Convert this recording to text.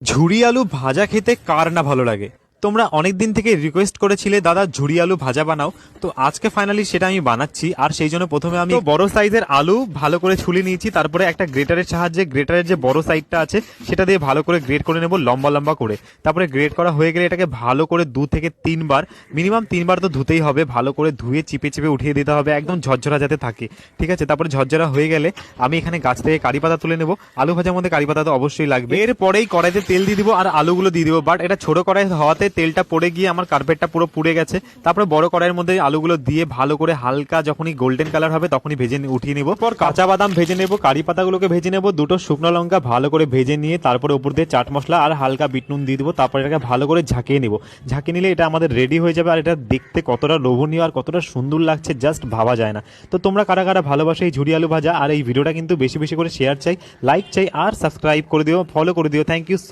ঝুরি আলু ভাজা খেতে কার না ভালো লাগে। তোমরা অনেক দিন থেকে রিকোয়েস্ট করেছিলে দাদা ঝুরি আলু ভাজা বানাও, তো আজকে ফাইনালি সেটা আমি বানাচ্ছি। আর সেই জন্য প্রথমে আমি বড় সাইজের আলু ভালো করে ছুলে নিয়েছি, তারপরে একটা গ্রেটারের সাহায্যে গ্রেটারের যে বড় সাইডটা আছে সেটা দিয়ে ভালো করে গ্রেট করে নেব লম্বা লম্বা করে। তারপরে গ্রেট করা হয়ে গেলে এটাকে ভালো করে 2 থেকে 3 বার, মিনিমাম 3 বার তো ধুতেই হবে, ভালো করে ধুয়ে চিপে চিপে উঠিয়ে দিতে হবে, একদম ঝরঝরা যাতে থাকে। ঠিক আছে, তারপরে ঝরঝরা হয়ে গেলে আমি এখানে গাছ থেকে কারি পাতা তুলে নেব। আলু ভাজার মধ্যে কারি পাতা তো অবশ্যই লাগবে। এরপরেই কড়াইতে তেল দিয়ে দিব আর আলুগুলো দিয়ে দিব, বাট এটা ছোট কড়াই হওয়াতে তেলটা পড়ে গিয়ে আমার কার্পেটটা পুরো পুড়ে গেছে। তারপরে বড় কড়াইয়ের মধ্যে আলুগুলো দিয়ে ভালো করে হালকা যখনই গোল্ডেন কালার হবে তখনই ভেজে উঠিয়ে নেব। পর কাঁচা বাদাম ভেজে নেব, কারি পাতাগুলোকে ভেজে নেব, 2টো শুকনো লঙ্কা ভালো করে ভেজে নিয়ে তারপরে উপর দিয়ে চাট মশলা আর হালকা বিট নুন দিয়ে দেবো। তারপরে এটাকে ভালো করে ঝাঁকিয়ে নেব। ঝাঁকিয়ে নিলে এটা আমাদের রেডি হয়ে যাবে। আর এটা দেখতে কতটা লোভনীয় আর কতটা সুন্দর লাগছে জাস্ট ভাবা যায় না। তো তোমরা কারা কারা ভালোবাসো এই ঝুরি আলু ভাজা, আর এই ভিডিওটা কিন্তু বেশি বেশি করে শেয়ার চাই, লাইক চাই আর সাবস্ক্রাইব করে দিও, ফলো করে দিও। Thank you so